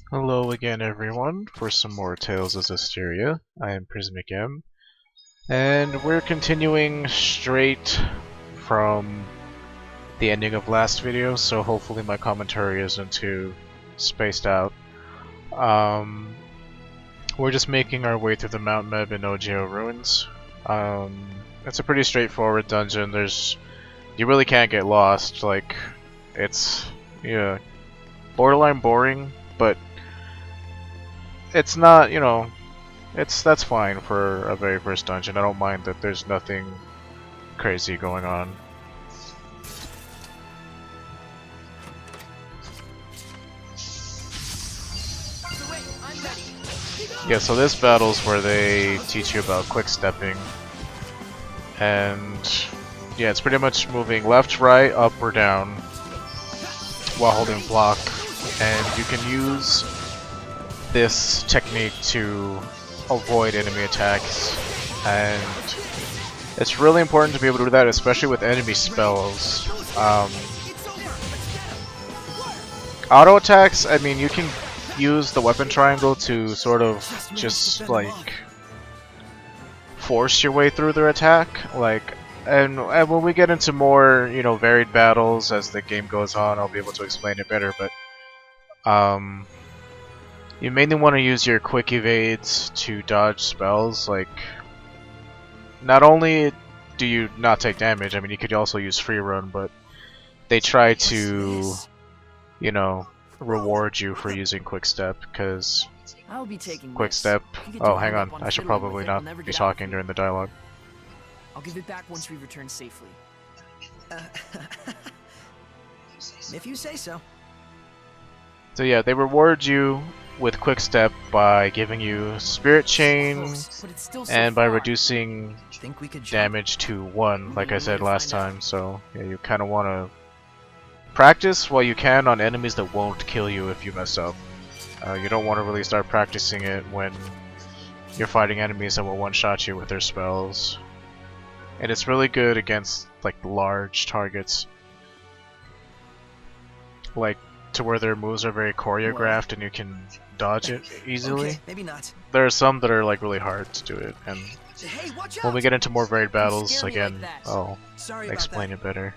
Hello again everyone for some more Tales of Zestiria. I am Prismic M, and we're continuing straight from the ending of last video, so hopefully my commentary isn't too spaced out. We're just making our way through the Mount Meb and Ogeo ruins. It's a pretty straightforward dungeon. You really can't get lost. Like, it's, yeah, borderline boring, but it's not, that's fine for a very first dungeon. I don't mind that there's nothing crazy going on. Yeah, so this battle's where they teach you about quick stepping. And yeah, it's pretty much moving left, right, up, or down while holding block. And you can use this technique to avoid enemy attacks, and it's really important to be able to do that, especially with enemy spells. Auto attacks, I mean, you can use the weapon triangle to sort of just like force your way through their attack, and when we get into more, varied battles as the game goes on, I'll be able to explain it better, but you mainly want to use your quick evades to dodge spells. Like, not only do you not take damage, I mean, you could also use free run, but they try to, reward you for using quick step, because quick step. Oh, hang on, I should probably not be talking during the dialogue. I'll give it back once we return safely. If you say so. So yeah, they reward you with quick step by giving you spirit chain and by reducing damage to 1, like I said last time. So yeah, you kind of want to practice while you can on enemies that won't kill you if you mess up. You don't want to really start practicing it when you're fighting enemies that will one-shot you with their spells. And it's really good against like large targets, like to where their moves are very choreographed and you can dodge it easily. Okay, maybe not. There are some that are like really hard to do it, and when we get into more varied battles, again, I'll explain it better.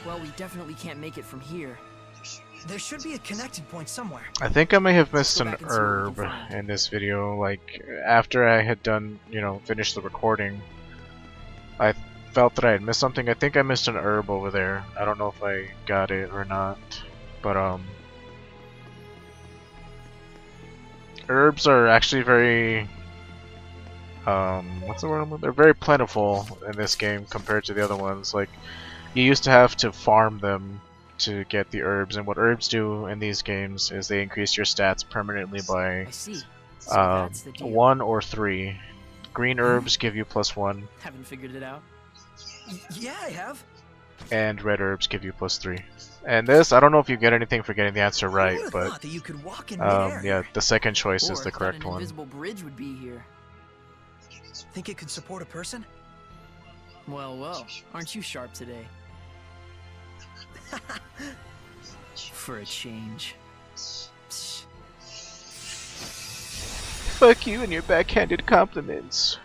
Well, we definitely can't make it from here. There should be a connected point somewhere. I think I may have missed an herb in this video. Like, after I had done, finished the recording, I felt that I had missed something. I think I missed an herb over there. I don't know if I got it or not, but herbs are actually very what's the word? They're very plentiful in this game compared to the other ones. Like, you used to have to farm them to get the herbs, and what herbs do in these games is they increase your stats permanently by 1 or 3. Green herbs give you +1. Haven't figured it out. Yeah, I have. And red herbs give you +3. And this, I don't know if you get anything for getting the answer right, but yeah, the second choice is the correct one. Invisible bridge would be here. Think it could support a person? Well, aren't you sharp today? For a change. Fuck you and your backhanded compliments.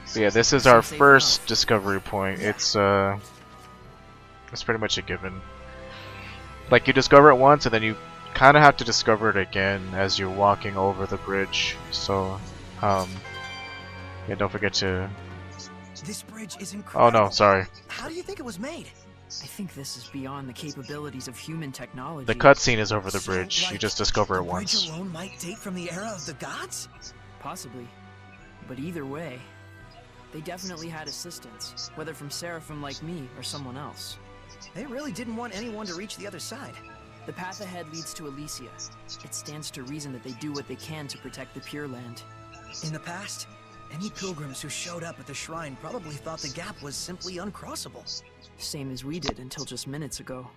So yeah, this is our first discovery point. It's pretty much a given. Like, you discover it once, and then you kind of have to discover it again as you're walking over the bridge. So, yeah, don't forget to. This bridge is incredible. Oh no, sorry. How do you think it was made? I think this is beyond the capabilities of human technology. The cutscene is over the bridge. You just discover it once. The bridge alone might date from the era of the gods? Possibly. But either way, they definitely had assistance, whether from seraphim like me or someone else. They really didn't want anyone to reach the other side. The path ahead leads to Elysia. It stands to reason that they do what they can to protect the Pure Land. In the past, any pilgrims who showed up at the shrine probably thought the gap was simply uncrossable. Same as we did until just minutes ago.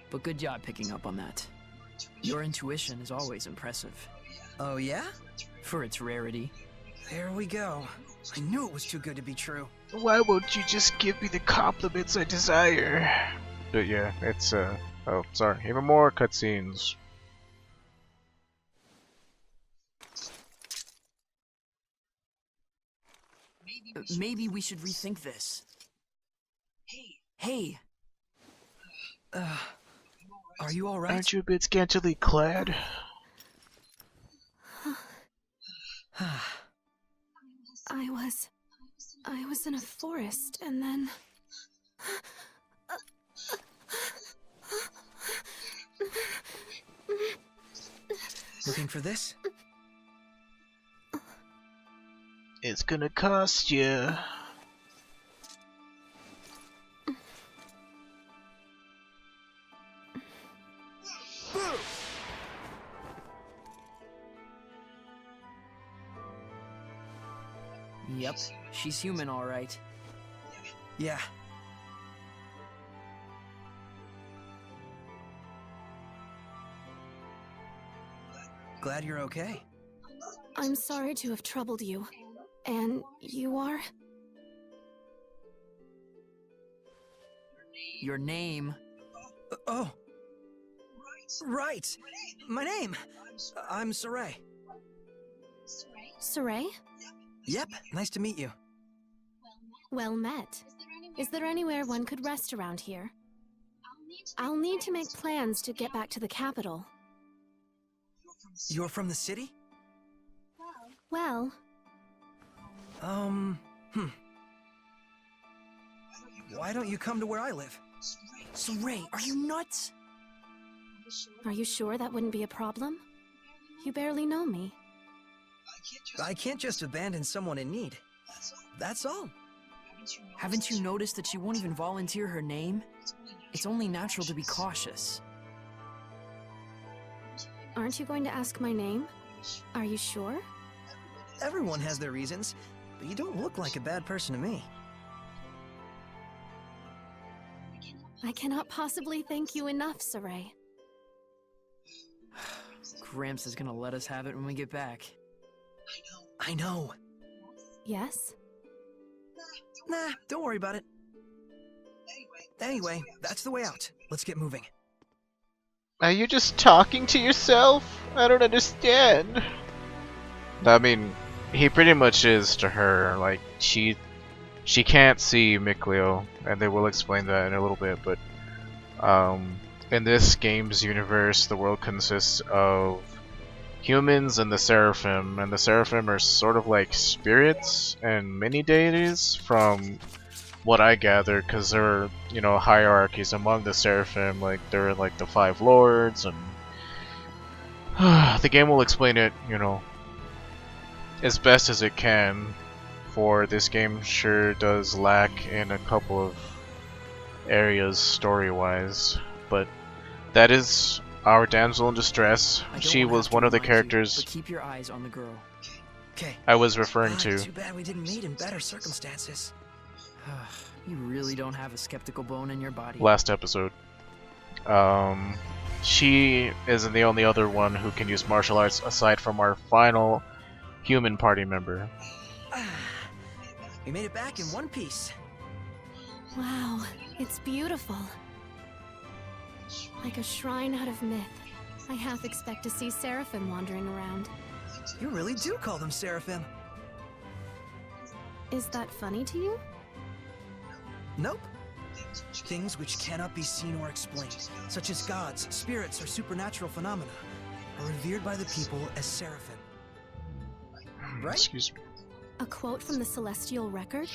But good job picking up on that. Your intuition is always impressive. Oh yeah? For its rarity. There we go. I knew it was too good to be true. Why won't you just give me the compliments I desire? But yeah, it's oh, sorry, even more cutscenes. Maybe we should rethink this. Hey! Are you alright? Aren't you a bit scantily clad? I was in a forest, and then... Looking for this? It's gonna cost you. Yep, she's human, alright. Yeah. Glad you're okay. I'm sorry to have troubled you. And you are? Your name. Oh. Right. My name. I'm Saray. Saray? Yep, nice to meet you. Well met. Is there anywhere one could rest around here? I'll need to make plans to get back to the capital. You're from the city? Well, Why don't you come to where I live? Saray, are you nuts? are you sure that wouldn't be a problem? You barely know me. I can't just abandon someone in need. That's all. Haven't you noticed that she won't even volunteer her name? It's only natural to be cautious. Aren't you going to ask my name? Are you sure? Everyone has their reasons, but you don't look like a bad person to me. I cannot possibly thank you enough, Saray. Gramps is gonna let us have it when we get back. I know. Yes? Nah, don't worry about it. Anyway, that's the way out. Let's get moving. Are you just talking to yourself? I don't understand. I mean, he pretty much is to her. Like, she can't see Mikleo, and they will explain that in a little bit, but in this game's universe, the world consists of humans and the Seraphim, and the Seraphim are sort of like spirits and mini-deities from what I gather, because there are, you know, hierarchies among the Seraphim, like there are like the 5 lords, and the game will explain it, you know, as best as it can, for this game sure does lack in a couple of areas story-wise, but that is our damsel in distress. She was one of the characters but keep your eyes on the girl. Okay. I was referring to. Too bad we didn't meet in better circumstances. You really don't have a skeptical bone in your body. Last episode. She isn't the only other one who can use martial arts aside from our final human party member. We made it back in one piece. Wow, it's beautiful. Like a shrine out of myth. I half expect to see Seraphim wandering around. You really do call them Seraphim. Is that funny to you? Nope. Things which cannot be seen or explained, such as gods, spirits, or supernatural phenomena, are revered by the people as Seraphim. Right? Excuse me. A quote from the Celestial Record?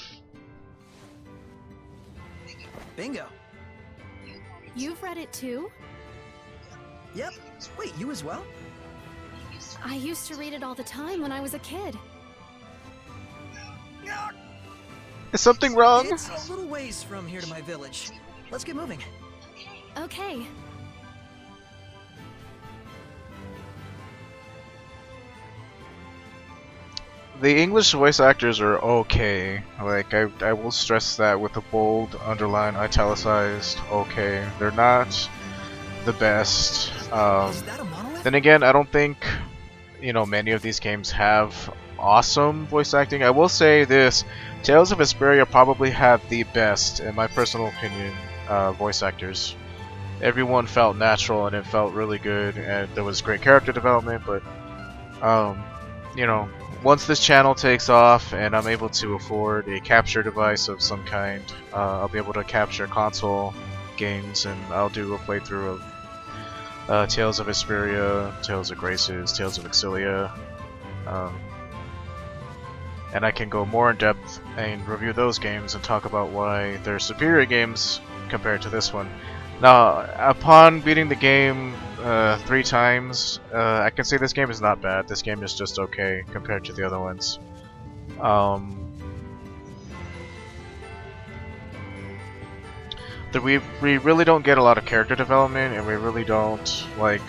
Bingo. You've read it too? Yep. Wait, you as well? I used to read it all the time when I was a kid. Is something wrong? It's a little ways from here to my village. Let's get moving. Okay. The English voice actors are okay. Like, I will stress that with a bold, underlined, italicized okay. They're not the best. Is that a monolith? Then again, I don't think, you know, many of these games have awesome voice acting. I will say this: Tales of Vesperia probably had the best, in my personal opinion, voice actors. Everyone felt natural and it felt really good, and there was great character development. But you know, once this channel takes off and I'm able to afford a capture device of some kind, I'll be able to capture console games, and I'll do a playthrough of Tales of Vesperia, Tales of Graces, Tales of Exilia, and I can go more in depth and review those games and talk about why they're superior games compared to this one. Now, upon beating the game 3 times, I can say this game is not bad. This game is just okay compared to the other ones. We really don't get a lot of character development, and we really don't, like...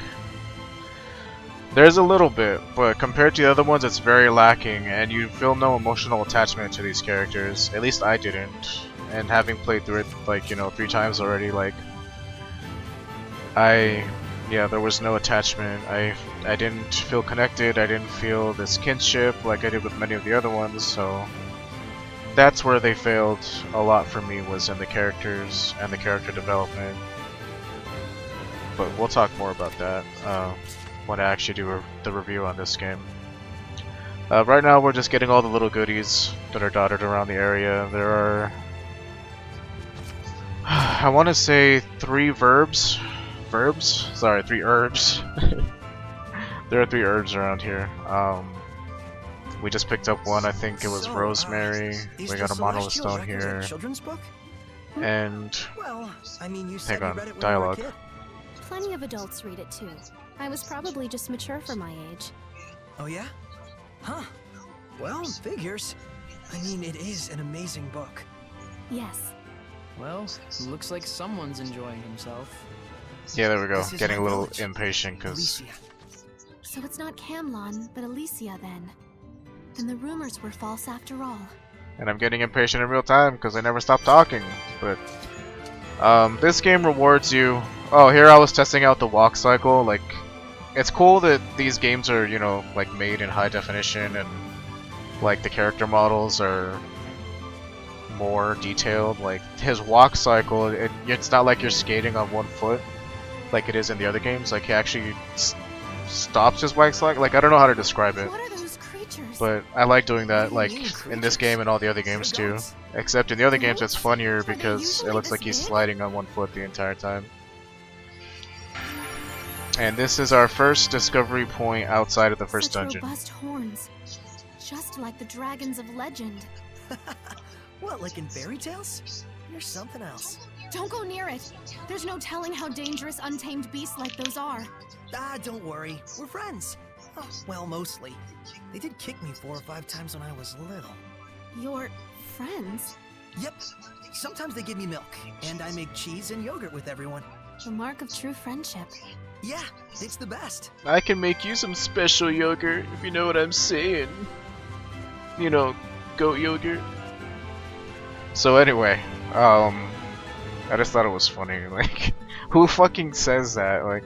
There's a little bit, but compared to the other ones, it's very lacking, and you feel no emotional attachment to these characters. At least I didn't. And having played through it, like, you know, 3 times already, like... Yeah, there was no attachment. I didn't feel connected, I didn't feel this kinship like I did with many of the other ones, so... That's where they failed a lot for me, was in the characters and the character development. But we'll talk more about that when I actually do the review on this game. Right now we're just getting all the little goodies that are dotted around the area. There are... I want to say 3 verbs? Verbs? Sorry, 3 herbs. There are 3 herbs around here. We just picked up one, I think it was rosemary. We got a monolith stone here. Children's book? And... Well, I mean, you said hang you read on, it when dialogue. you were a kid. Plenty of adults read it too. I was probably just mature for my age. Oh yeah? Huh. Well, figures. I mean, it is an amazing book. Yes. Well, looks like someone's enjoying himself. Yeah, there we go. This is Getting a my little village, impatient because... Alicia. So it's not Camlon, but Alicia then. Then the rumors were false after all. And I'm getting impatient in real time because I never stop talking. But this game rewards you. Oh, here I was testing out the walk cycle. Like, it's cool that these games are, you know, like made in high definition, and like the character models are more detailed. Like his walk cycle, it's not like you're skating on one foot like it is in the other games. Like he actually stops his walk cycle. Like I don't know how to describe it. What are those creatures? But I like doing that, What like do you mean, in this creatures? game and all the other games too. Goats? Except in the other games it's Goats? funnier Are they because it usually looks like this he's big? sliding on one foot the entire time. And this is our first discovery point outside of the first Such dungeon. robust horns. Just like the dragons of legend. What, like in fairy tales? You're something else. Don't go near it. There's no telling how dangerous untamed beasts like those are. Ah, don't worry. We're friends. Oh, well, mostly. They did kick me 4 or 5 times when I was little. Your friends? Yep. Sometimes they give me milk, and I make cheese and yogurt with everyone. The mark of true friendship. Yeah, it's the best. I can make you some special yogurt, if you know what I'm saying. You know, goat yogurt. So anyway, I just thought it was funny, like, who fucking says that? Like,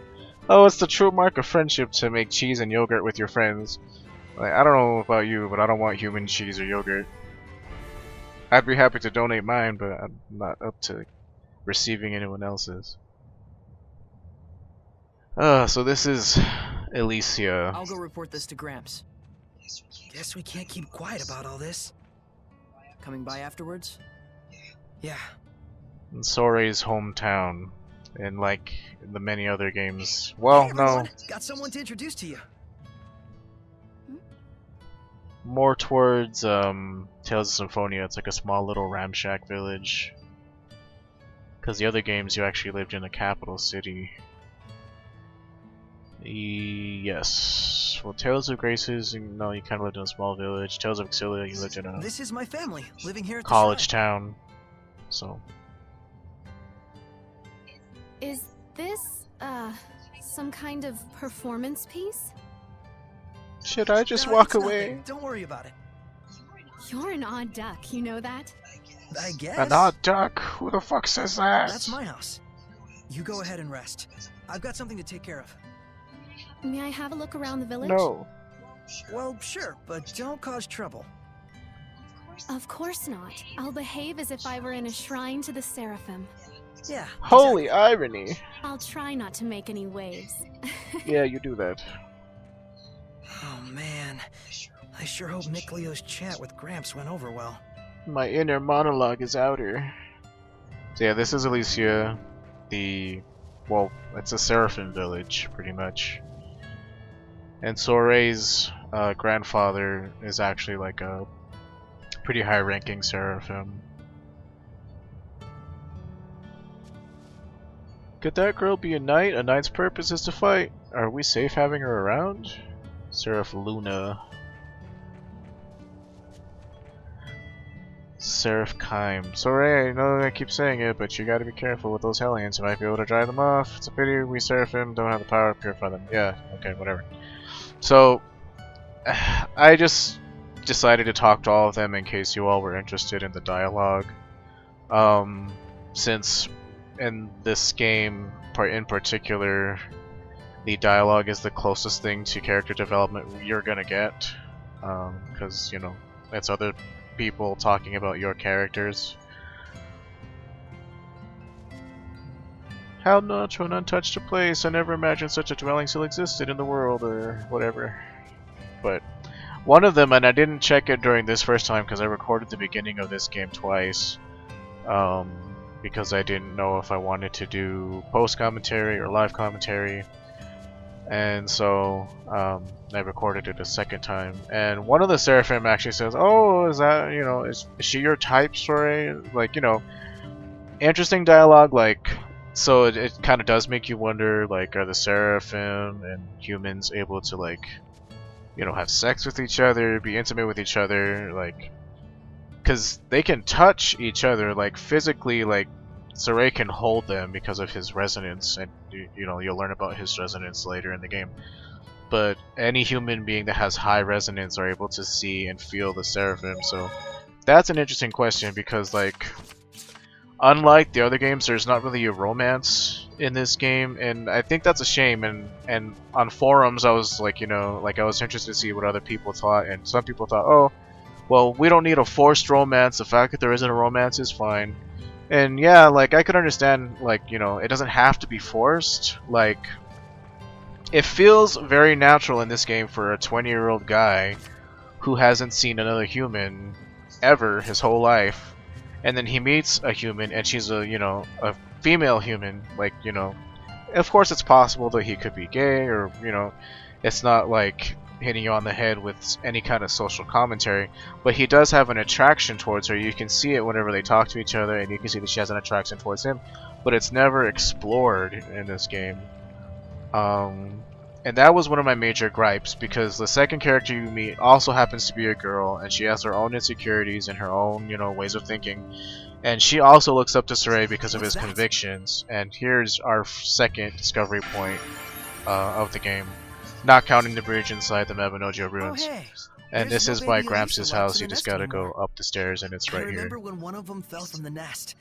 oh, it's the true mark of friendship to make cheese and yogurt with your friends. Like, I don't know about you, but I don't want human cheese or yogurt. I'd be happy to donate mine, but I'm not up to receiving anyone else's. So this is Alicia. I'll go report this to Gramps. Guess we can't keep quiet about all this. Coming by afterwards? Yeah. In Sorei's hometown. And like the many other games. Well, Hey, no. everyone. Got someone to introduce to you. More towards Tales of Symphonia. It's like a small little ramshack village. Because the other games you actually lived in a capital city. Yes. Well, Tales of Graces, no, you kind of lived in a small village. Tales of Exilia, you lived in a This is my family, living here at the college shrine. town. So, Is this, some kind of performance piece? should I just No, walk it's nothing. away? Don't worry about it. You're an odd duck, you know that? I guess. An odd duck? Who the fuck says that? That's my house. You go ahead and rest. I've got something to take care of. May I have a look around the village? No. Well, sure, but don't cause trouble. Of course not. I'll behave as if I were in a shrine to the Seraphim. Yeah, Holy exactly. irony! I'll try not to make any waves. Yeah, you do that. Oh man, I sure hope Miklio's chat with Gramps went over well. My inner monologue is outer. So yeah, this is Elysia. Well, it's a Seraphim village, pretty much. And Sorei's grandfather is actually like a pretty high-ranking Seraphim. Could that girl be a knight? A knight's purpose is to fight. Are we safe having her around? Seraph Luna. Seraph Kime. Sorry, I know I keep saying it, but you gotta be careful with those Hellions. You might be able to drive them off. It's a pity we Seraphim don't have the power to purify them. Yeah, okay, whatever. So, I just decided to talk to all of them in case you all were interested in the dialogue. Since in this game, in particular, the dialogue is the closest thing to character development you're gonna get. Because, you know, it's other people talking about your characters. How natural and untouched a place. I never imagined such a dwelling still existed in the world, or whatever. But one of them, and I didn't check it during this first time because I recorded the beginning of this game twice, because I didn't know if I wanted to do post commentary or live commentary, and so I recorded it a second time. And one of the Seraphim actually says, "Oh, is that, you know, is she your type, Sorey?" Like, you know, interesting dialogue. Like, so it kind of does make you wonder, like, are the Seraphim and humans able to, like, you know, have sex with each other, be intimate with each other, like, because they can touch each other, like, physically, like, Sorey can hold them because of his resonance, and, you know, you'll learn about his resonance later in the game. But any human being that has high resonance are able to see and feel the Seraphim, so that's an interesting question, because, like, unlike the other games, there's not really a romance in this game, and I think that's a shame. And on forums, I was like, you know, like, I was interested to see what other people thought, and some people thought, oh, well, we don't need a forced romance. The fact that there isn't a romance is fine. And yeah, like, I could understand, like, you know, it doesn't have to be forced. Like, it feels very natural in this game for a 20-year-old guy who hasn't seen another human ever his whole life. And then he meets a human, and she's a, you know, a female human. Like, you know, of course it's possible that he could be gay, or, you know, it's not like hitting you on the head with any kind of social commentary, but he does have an attraction towards her. You can see it whenever they talk to each other, and you can see that she has an attraction towards him, but it's never explored in this game. And that was one of my major gripes, because the second character you meet also happens to be a girl, and she has her own insecurities and her own, you know, ways of thinking. And she also looks up to Sorey because of his convictions. And here's our second discovery point of the game, not counting the bridge inside the Mabinogion ruins. Oh, hey. And There's this no is by baby Gramps' Elisa house. locked in You the just nest gotta go anymore. up the stairs, and it's I right remember here. when one of them fell from the nest.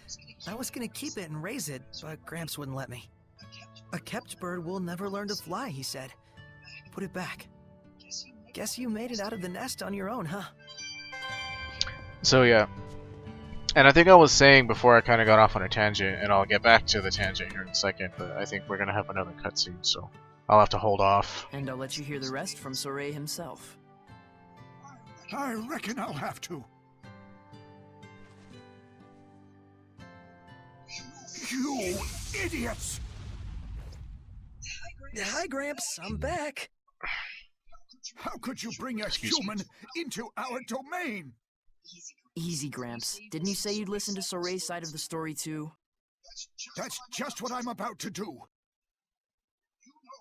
I was gonna keep it and raise it, but Gramps wouldn't let me. A kept bird will never learn to fly, he said. Put it back. Guess you made it out of the nest on your own, huh? So yeah, and I think I was saying before I kind of got off on a tangent, and I'll get back to the tangent here in a second, but I think we're gonna have another cutscene, so I'll have to hold off. And I'll let you hear the rest from Sorey himself. I reckon I'll have to. You idiots! Hi, Gramps. I'm back. How could you bring a human into our domain? Easy, Gramps. Didn't you say you'd listen to Sorey's side of the story too? That's just what I'm about to do.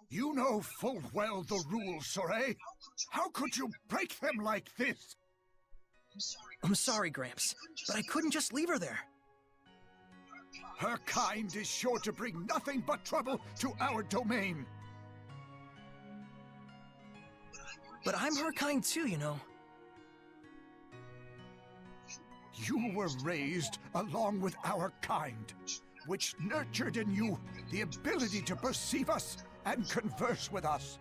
You know full well the rules, Sorey. How could you break them like this? I'm sorry, Gramps, but I couldn't just leave her there. Her kind is sure to bring nothing but trouble to our domain. But I'm her kind too, you know. You were raised along with our kind, which nurtured in you the ability to perceive us and converse with us.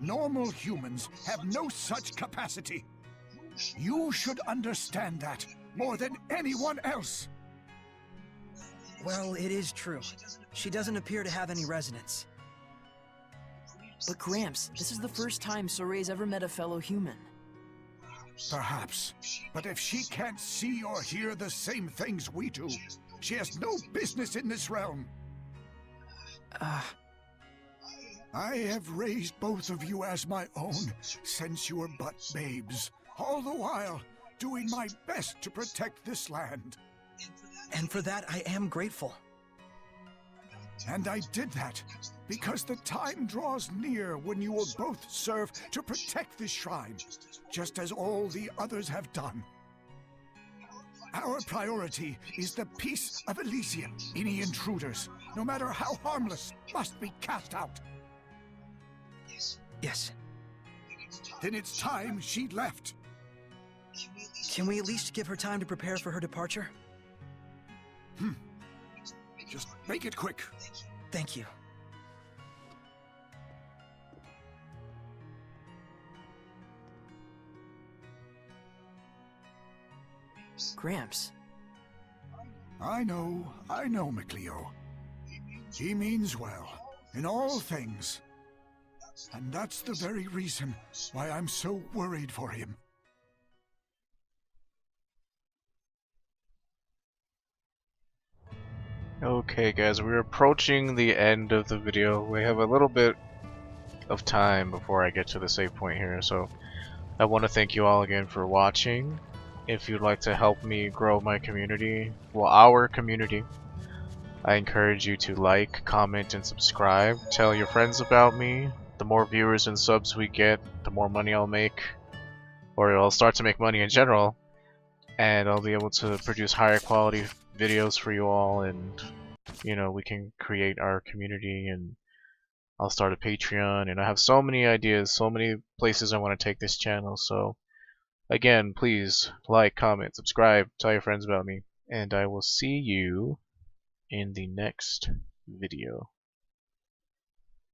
Normal humans have no such capacity. You should understand that more than anyone else. Well, it is true. She doesn't appear to have any resonance. But Gramps, this is the first time Soray's ever met a fellow human. Perhaps. But if she can't see or hear the same things we do, she has no business in this realm. I have raised both of you as my own since you were but babes, all the while doing my best to protect this land. And for that, I am grateful. And I did that because the time draws near when you will both serve to protect this shrine, just as all the others have done. Our priority is the peace of Elysium. Any intruders, no matter how harmless, must be cast out. Yes. Then it's time she left. Can we at least give her time to prepare for her departure? Just make it quick. Thank you. Gramps. I know, McLeo. He means well, in all things. And that's the very reason why I'm so worried for him. Okay guys, we're approaching the end of the video. We have a little bit of time before I get to the save point here, so I want to thank you all again for watching. If you'd like to help me grow my community, well, our community, I encourage you to like, comment, and subscribe. Tell your friends about me. The more viewers and subs we get, the more money I'll make, or I'll start to make money in general, and I'll be able to produce higher quality videos for you all, and you know, we can create our community, and I'll start a Patreon, and I have so many ideas, so many places I want to take this channel. So again, please like, comment, subscribe, tell your friends about me, and I will see you in the next video.